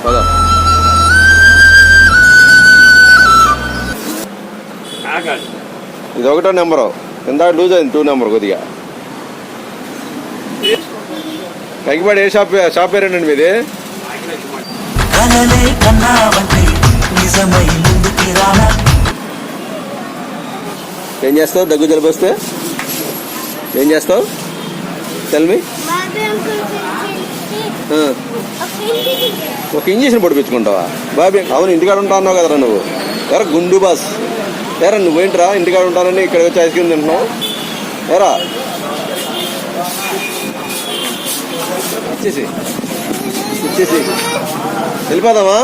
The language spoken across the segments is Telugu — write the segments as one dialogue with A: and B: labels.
A: పదా ఇది ఒకటో నెంబరు కింద లూజ్ అయింది 2 నెంబర్ కొద్దిగా కైకిపాడు ఏ షాప్ పేరేనండి మీది ఏం చేస్తావు దగ్గు జలుబు వస్తే ఏం చేస్తావు తెల్మి ఒక ఇంజక్షన్ పొడిపించుకుంటావా బాబీ అవును ఇంటికాడ ఉంటా అన్నావు కదరా నువ్వు ఎరా గుండు బాస్ ఎరా నువ్వేంటిరా ఇంటికాడ ఉంటానని ఇక్కడికి వచ్చి ఐస్ క్రీమ్ తింటున్నావు ఎరా ఇచ్చేసి వెళ్ళిపోదామా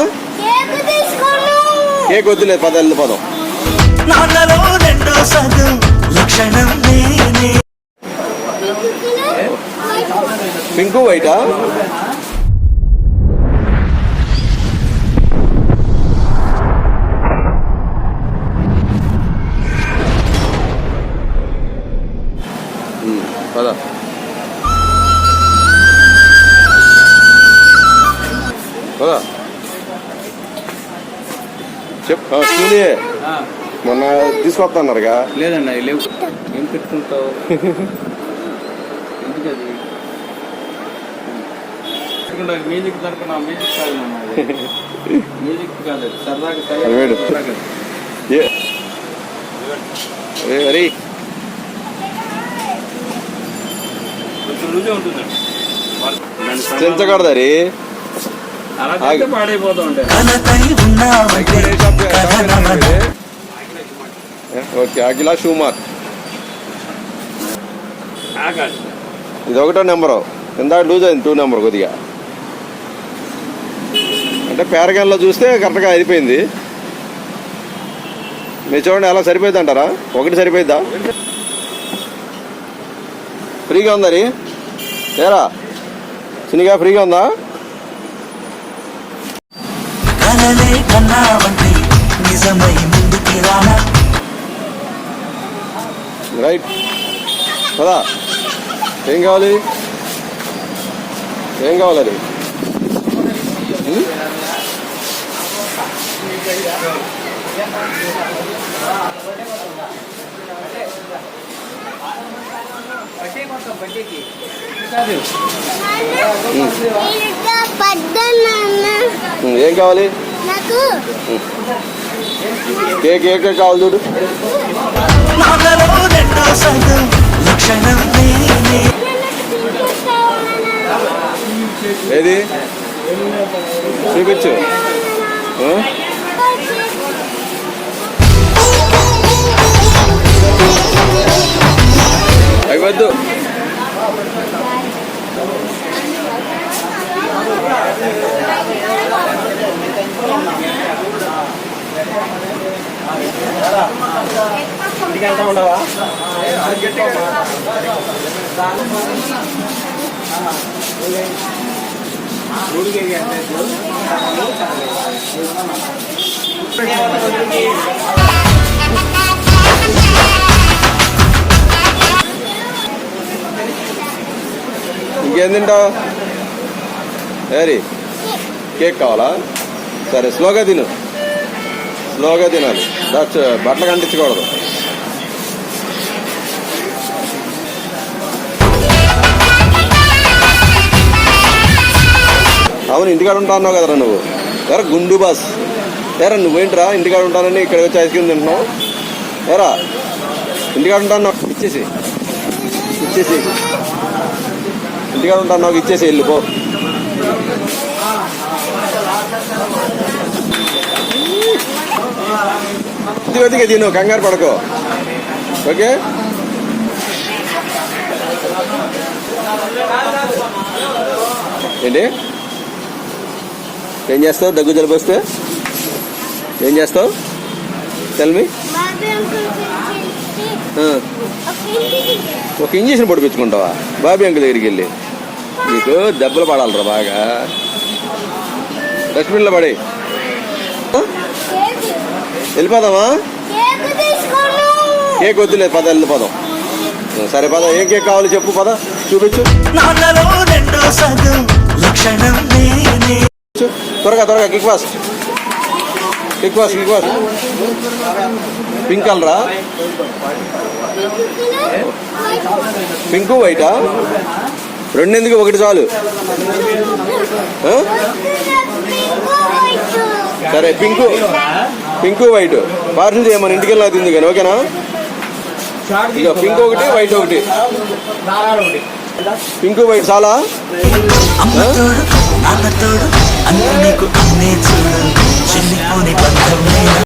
A: కేక్ వద్దులేదు పద వెళ్ళిపోదాం పింకు వైటా పద పదా చెప్పు మొన్న తీసుకొస్తాన్నారుగా
B: లేదన్నా లేవు ఏం పెట్టుకుంటావు ఎందుకది మ్యూజిక్ దొరకనా మ్యూజిక్ కాదు మ్యూజిక్ కాదు సరదాగా
A: అరే చెంచకూడదరి
B: పాడైపోతా ఉంటాయి
A: ఓకే అఖిల షూమార్ ఇది ఒకటో నెంబరు కింద లూజ్ అయింది 2 నెంబర్ కొద్దిగా అంటే పేరగాన్లో చూస్తే కరెక్ట్గా అయిపోయింది మీరు చూడండి అలా సరిపోయింది అంటారా ఒకటి సరిపోయిద్దా ఫ్రీగా ఉందని ఏరా చిన్నగా ఫ్రీగా ఉందా రైట్ కదా ఏం కావాలి అది ఏం కావాలి కేక్ ఏ కేక్ కావాలి చూడు ఏది చూపించు అవి వద్దు ఉండవా ఇంకేం తింటావు ఏరి కేక్ కావాలా సరే స్లోగా తినాలి బట్టలు కంటించకూడదు అవును ఇంటికాడ ఉంటా అన్నావు కదరా నువ్వు ఎరా గుండు బాస్ ఎరా నువ్వేంటిరా ఇంటికాడ ఉంటానని ఇక్కడికి వచ్చి ఐస్ క్రీమ్ తింటున్నావు ఎరా ఇంటికాడ ఉంటా అన్నావు ఇచ్చేసి ఇంటికాడ ఉంటా అన్నావు ఇచ్చేసి వెళ్ళిపో కొద్దిగా తిను కంగారు పడుకో ఓకే ఏంటి ఏం చేస్తావు దగ్గు జలుబు వస్తే ఏం చేస్తావు తెల్మి ఒక ఇంజక్షన్ పొడిపించుకుంటావా బాబీ అంకుల్ దగ్గరికి వెళ్ళి నీకు దెబ్బలు పడాలరా బాగా డస్ట్బిన్లో పడే వెళ్ళిపోదామా కేక్ వద్దులేదు పద వెళ్ళిపోదాం సరే పద ఏ కేక్ కావాలి చెప్పు పద చూపించు త్వరగా త్వరగా kick fast kick fast kick fast. Pink కలరా, పింకు వైటా? రెండెందుకు, ఒకటి చాలు. సరే పింకు వైట్ పార్సిల్ చేయమని ఇంటికి వెళ్ళి తింది కానీ, ఓకేనా? ఇక పింక్ ఒకటి వైట్ ఒకటి. పింకు వైట్ చాలా.